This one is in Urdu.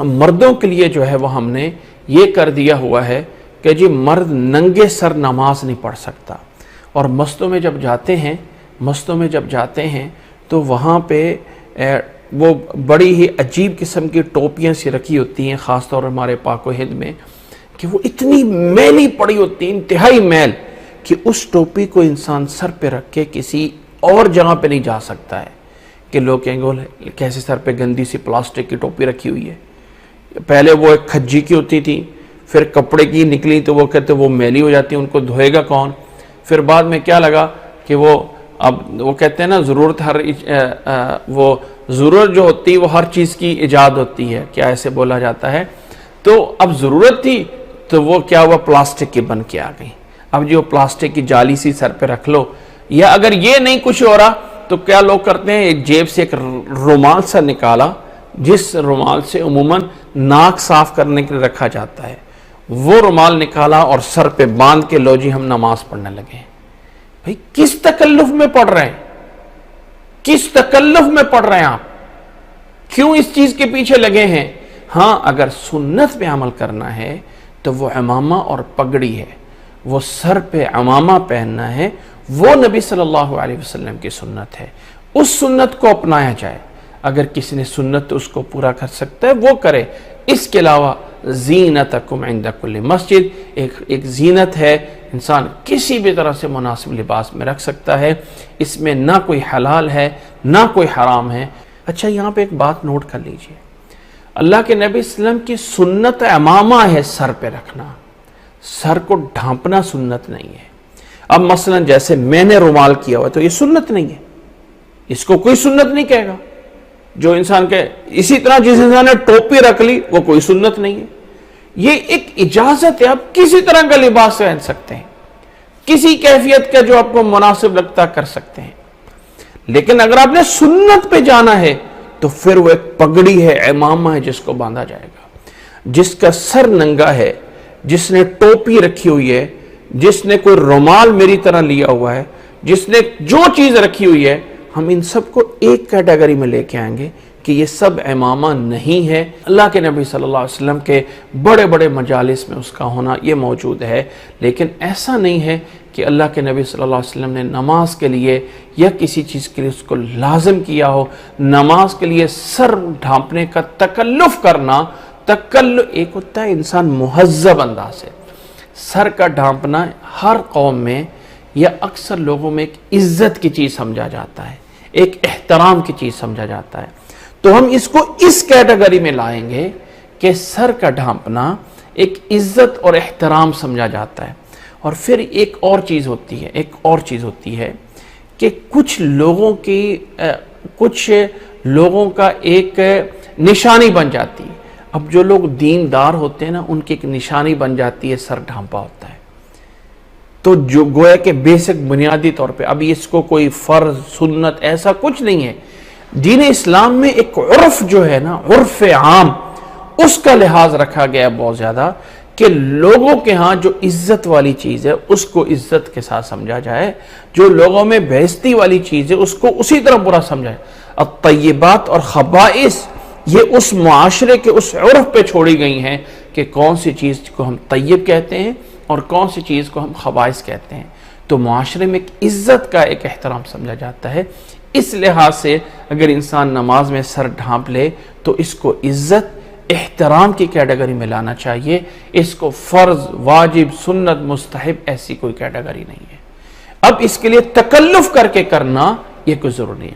مردوں کے لیے جو ہے وہ ہم نے یہ کر دیا ہوا ہے کہ جی مرد ننگے سر نماز نہیں پڑھ سکتا، اور مسجدوں میں جب جاتے ہیں تو وہاں پہ وہ بڑی ہی عجیب قسم کی ٹوپیاں سی رکھی ہوتی ہیں، خاص طور ہمارے پاک و ہند میں، کہ وہ اتنی میلی پڑی ہوتی ہے، انتہائی میل، کہ اس ٹوپی کو انسان سر پہ رکھ کے کسی اور جگہ پہ نہیں جا سکتا ہے، کہ لوگ کہیں گے کیسے سر پہ گندی سی پلاسٹک کی ٹوپی رکھی ہوئی ہے۔ پہلے وہ ایک کھجی کی ہوتی تھی، پھر کپڑے کی نکلی تو وہ کہتے وہ میلی ہو جاتی ہے، ان کو دھوئے گا کون؟ پھر بعد میں کیا لگا کہ اب وہ کہتے ہیں نا ضرورت وہ ضرورت جو ہوتی ہے وہ ہر چیز کی ایجاد ہوتی ہے، کیا ایسے بولا جاتا ہے، تو اب ضرورت تھی تو وہ کیا ہوا، پلاسٹک کی بن کے آ گئی۔ اب جو پلاسٹک کی جالی سی سر پہ رکھ لو، یا اگر یہ نہیں کچھ ہو رہا تو کیا لوگ کرتے ہیں، ایک جیب سے ایک رومال سا نکالا، جس رومال سے عموماً ناک صاف کرنے کے لیے رکھا جاتا ہے، وہ رومال نکالا اور سر پہ باندھ کے لو جی ہم نماز پڑھنے لگے ہیں۔ بھئی کس تکلف میں پڑھ رہے ہیں؟ کس تکلف میں پڑھ رہے ہیں آپ؟ کیوں اس چیز کے پیچھے لگے ہیں؟ ہاں اگر سنت پہ عمل کرنا ہے تو وہ عمامہ اور پگڑی ہے، وہ سر پہ عمامہ پہننا ہے، وہ نبی صلی اللہ علیہ وسلم کی سنت ہے، اس سنت کو اپنایا جائے۔ اگر کسی نے سنت اس کو پورا کر سکتا ہے وہ کرے۔ اس کے علاوہ زینتکم عند کل مسجد ایک زینت ہے، انسان کسی بھی طرح سے مناسب لباس میں رکھ سکتا ہے، اس میں نہ کوئی حلال ہے نہ کوئی حرام ہے۔ اچھا یہاں پہ ایک بات نوٹ کر لیجئے، اللہ کے نبی صلی اللہ علیہ وسلم کی سنت عمامہ ہے سر پہ رکھنا، سر کو ڈھانپنا سنت نہیں ہے۔ اب مثلا جیسے میں نے رومال کیا ہوا تو یہ سنت نہیں ہے، اس کو کوئی سنت نہیں کہے گا۔ جو انسان کے اسی طرح جس انسان نے ٹوپی رکھ لی وہ کوئی سنت نہیں ہے، یہ ایک اجازت ہے، آپ کسی طرح کا لباس پہن سکتے ہیں، کسی کیفیت کا جو آپ کو مناسب لگتا کر سکتے ہیں۔ لیکن اگر آپ نے سنت پہ جانا ہے تو پھر وہ ایک پگڑی ہے، عمامہ ہے، جس کو باندھا جائے گا۔ جس کا سر ننگا ہے، جس نے ٹوپی رکھی ہوئی ہے، جس نے کوئی رومال میری طرح لیا ہوا ہے، جس نے جو چیز رکھی ہوئی ہے، ہم ان سب کو ایک کیٹیگری میں لے کے آئیں گے کہ یہ سب عمامہ نہیں ہے۔ اللہ کے نبی صلی اللہ علیہ وسلم کے بڑے بڑے مجالس میں اس کا ہونا یہ موجود ہے، لیکن ایسا نہیں ہے کہ اللہ کے نبی صلی اللہ علیہ وسلم نے نماز کے لیے یا کسی چیز کے لیے اس کو لازم کیا ہو۔ نماز کے لیے سر ڈھانپنے کا تکلف کرنا، ایک ہوتا ہے انسان مہذب انداز سے، سر کا ڈھانپنا ہر قوم میں یا اکثر لوگوں میں ایک عزت کی چیز سمجھا جاتا ہے، ایک احترام کی چیز سمجھا جاتا ہے، تو ہم اس کو اس کیٹیگری میں لائیں گے کہ سر کا ڈھانپنا ایک عزت اور احترام سمجھا جاتا ہے۔ اور پھر ایک اور چیز ہوتی ہے کہ کچھ لوگوں کا ایک نشانی بن جاتی ہے۔ اب جو لوگ دیندار ہوتے ہیں نا، ان کی ایک نشانی بن جاتی ہے سر ڈھانپا ہوتا ہے، تو جو گویا کہ بیسک بنیادی طور پہ اب اس کو کوئی فرض سنت ایسا کچھ نہیں ہے۔ دین اسلام میں ایک عرف جو ہے نا، عرف عام، اس کا لحاظ رکھا گیا بہت زیادہ کہ لوگوں کے ہاں جو عزت والی چیز ہے اس کو عزت کے ساتھ سمجھا جائے، جو لوگوں میں بےعزتی والی چیز ہے اس کو اسی طرح برا سمجھا جائے۔ الطیبات اور خبائث یہ اس معاشرے کے اس عرف پہ چھوڑی گئی ہیں کہ کون سی چیز کو ہم طیب کہتے ہیں اور کون سی چیز کو ہم خبائث کہتے ہیں، تو معاشرے میں ایک عزت کا ایک احترام سمجھا جاتا ہے۔ اس لحاظ سے اگر انسان نماز میں سر ڈھانپ لے تو اس کو عزت احترام کی کیٹیگری میں لانا چاہیے، اس کو فرض واجب سنت مستحب ایسی کوئی کیٹیگری نہیں ہے۔ اب اس کے لیے تکلف کر کے کرنا یہ کوئی ضروری نہیں ہے۔